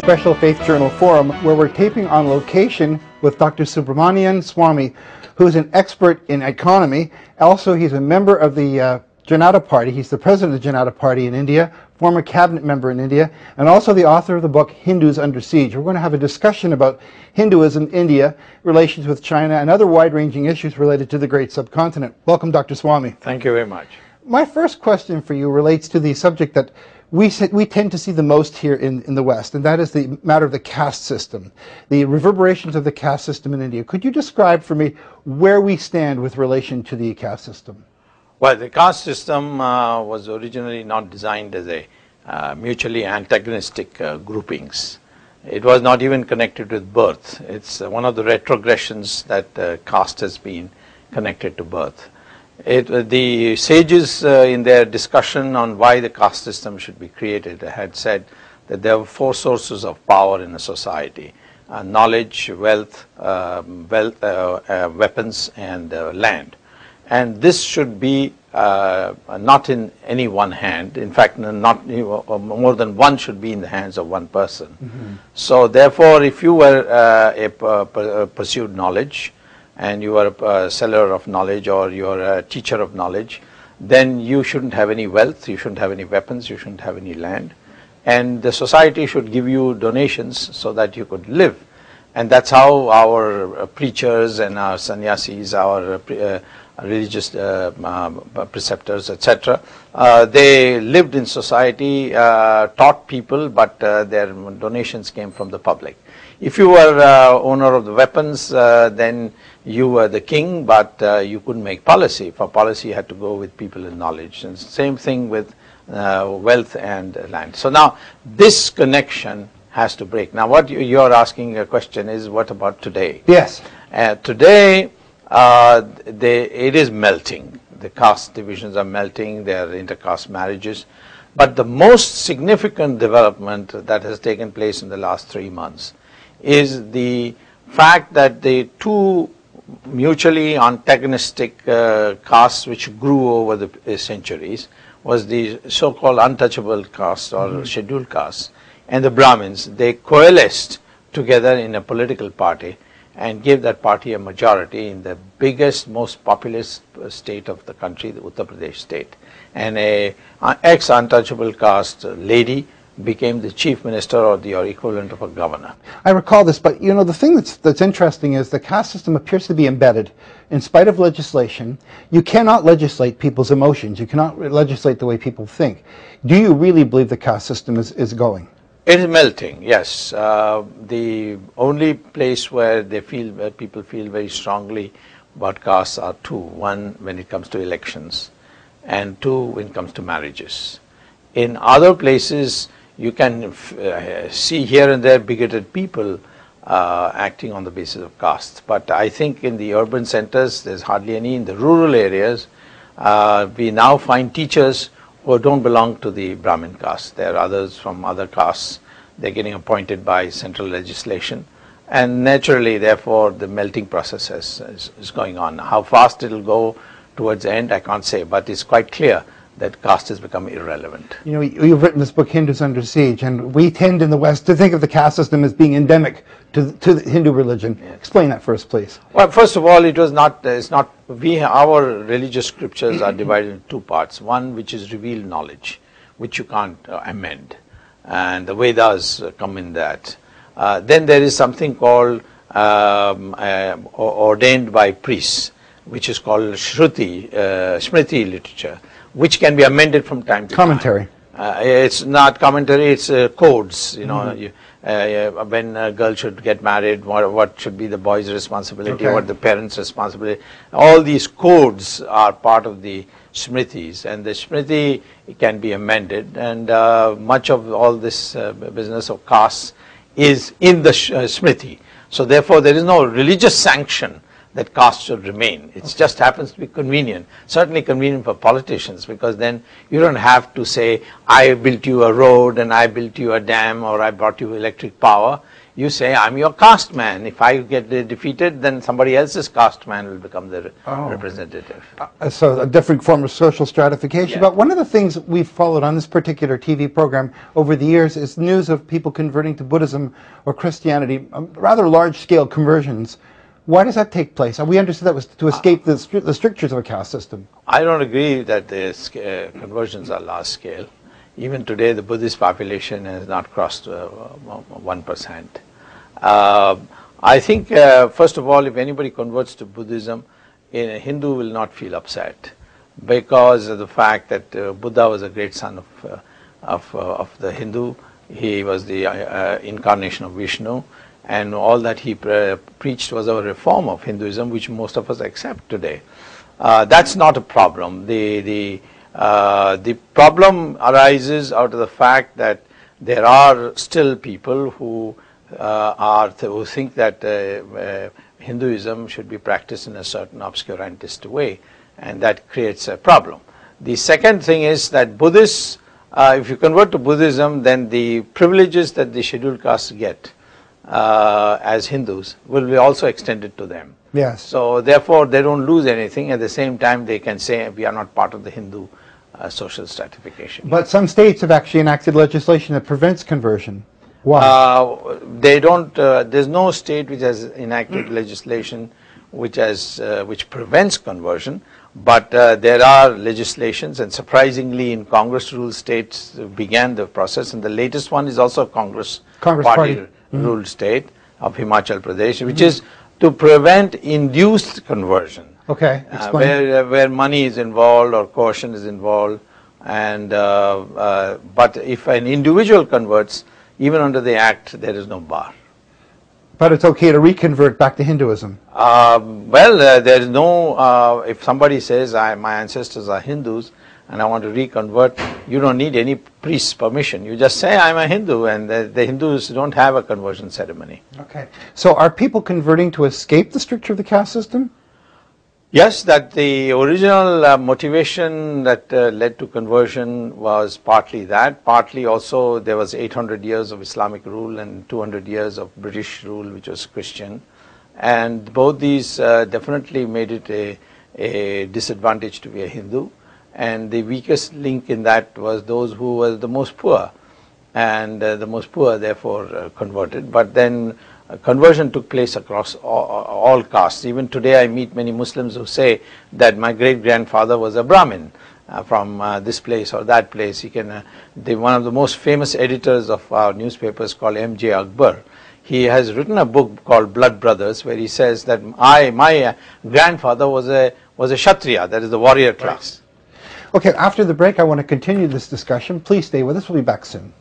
Special Faith Journal Forum, where we're taping on location with Dr. Subramanian Swamy, who's an expert in economy. Also, he's a member of the Janata Party. He's the president of the Janata Party in India, former cabinet member in India, and also the author of the book Hindus Under Siege. We're going to have a discussion about Hinduism, India, relations with China, and other wide-ranging issues related to the great subcontinent. Welcome, Dr. Swamy. Thank you very much. My first question for you relates to the subject that we tend to see the most here in the West, and that is the matter of the caste system, the reverberations of the caste system in India. Could you describe for me where we stand with relation to the caste system? Well, the caste system was originally not designed as a mutually antagonistic groupings. It was not even connected with birth. It's one of the retrogressions that caste has been connected to birth. The sages in their discussion on why the caste system should be created had said that there were four sources of power in a society: knowledge, wealth, weapons, and land. And this should be not in any one hand. In fact, not more than one should be in the hands of one person. Mm-hmm. So therefore, if you were pursued knowledge, and you are a seller of knowledge, or you are a teacher of knowledge, then you shouldn't have any wealth, you shouldn't have any weapons, you shouldn't have any land. And the society should give you donations so that you could live. And that's how our preachers and our sannyasis, our religious preceptors, etc., they lived in society, taught people, but their donations came from the public. If you were owner of the weapons, then you were the king, but you couldn't make policy. For policy, you had to go with people in knowledge. And same thing with wealth and land. So now this connection has to break. Now what you're asking a question is, what about today? Yes. Today, it is melting. The caste divisions are melting. There are intercaste marriages. But the most significant development that has taken place in the last 3 months is the fact that the two mutually antagonistic castes which grew over the centuries was the so-called untouchable caste or scheduled caste and the Brahmins. They coalesced together in a political party and gave that party a majority in the biggest, most populous state of the country, the Uttar Pradesh state. And a ex-untouchable caste lady became the chief minister or the equivalent of a governor. I recall this, but you know, the thing that's interesting is the caste system appears to be embedded in spite of legislation. You cannot legislate people's emotions. You cannot legislate the way people think. Do you really believe the caste system is going? It is melting, yes. The only place where people feel very strongly about castes are two. One, when it comes to elections, and two, when it comes to marriages. In other places, you can see here and there bigoted people acting on the basis of caste. But I think in the urban centers, there's hardly any. In the rural areas, we now find teachers who don't belong to the Brahmin caste. There are others from other castes. They're getting appointed by central legislation. And naturally, therefore, the melting process is going on. How fast it'll go towards the end, I can't say, but it's quite clear that caste has become irrelevant. You know, you've written this book, Hindus Under Siege, and we tend in the West to think of the caste system as being endemic to the Hindu religion. Yeah. Explain that first, please. Well, first of all, our religious scriptures are divided into two parts. One, which is revealed knowledge, which you can't amend, and the Vedas come in that. Then there is something called ordained by priests, which is called Smriti literature, which can be amended from time to time. It's not commentary, it's codes. You know, when a girl should get married, what should be the boy's responsibility, what the parents' responsibility. All these codes are part of the Smritis, and the Smriti can be amended, and much of all this business of castes is in the Smriti. So therefore, there is no religious sanction that caste should remain. It just happens to be convenient. Certainly convenient for politicians, because then you don't have to say, I built you a road and I built you a dam or I brought you electric power. You say, I'm your caste man. If I get defeated, then somebody else's caste man will become the representative. So a different form of social stratification. Yeah. But one of the things we've followed on this particular TV program over the years is news of people converting to Buddhism or Christianity, rather large-scale conversions. Why does that take place? We understood that was to escape the strictures of a caste system. I don't agree that the conversions are large scale. Even today, the Buddhist population has not crossed 1%. I think, first of all, if anybody converts to Buddhism, a Hindu will not feel upset because of the fact that Buddha was a great son of the Hindu. He was the incarnation of Vishnu, and all that he preached was a reform of Hinduism, which most of us accept today. That's not a problem. The problem arises out of the fact that there are still people who who think that Hinduism should be practiced in a certain obscurantist way, and that creates a problem. The second thing is that Buddhists, if you convert to Buddhism, then the privileges that the scheduled castes get as Hindus will be also extended to them. Yes. So therefore they don't lose anything. At the same time, they can say we are not part of the Hindu social stratification. But some states have actually enacted legislation that prevents conversion. Why? They don't. There's no state which has enacted legislation which prevents conversion. But there are legislations, and surprisingly, in Congress ruled states began the process, and the latest one is also a Congress party ruled state of Himachal Pradesh, which is to prevent induced conversion. Okay, explain. Where money is involved or coercion is involved, and but if an individual converts, even under the act, there is no bar. But it's okay to reconvert back to Hinduism. There is no, if somebody says my ancestors are Hindus and I want to reconvert, you don't need any priest's permission. You just say I'm a Hindu, and the Hindus don't have a conversion ceremony. Okay. So are people converting to escape the stricture of the caste system? Yes, that the original motivation that led to conversion was partly that, partly also there was 800 years of Islamic rule and 200 years of British rule, which was Christian, and both these definitely made it a disadvantage to be a Hindu, and the weakest link in that was those who were the most poor, and the most poor therefore converted. But then conversion took place across all castes. Even today I meet many Muslims who say that my great-grandfather was a Brahmin from this place or that place. He can, one of the most famous editors of our newspapers called M.J. Akbar, he has written a book called Blood Brothers, where he says that my grandfather was a Kshatriya, that is the warrior class. Okay, after the break I want to continue this discussion. Please stay with us. We'll be back soon.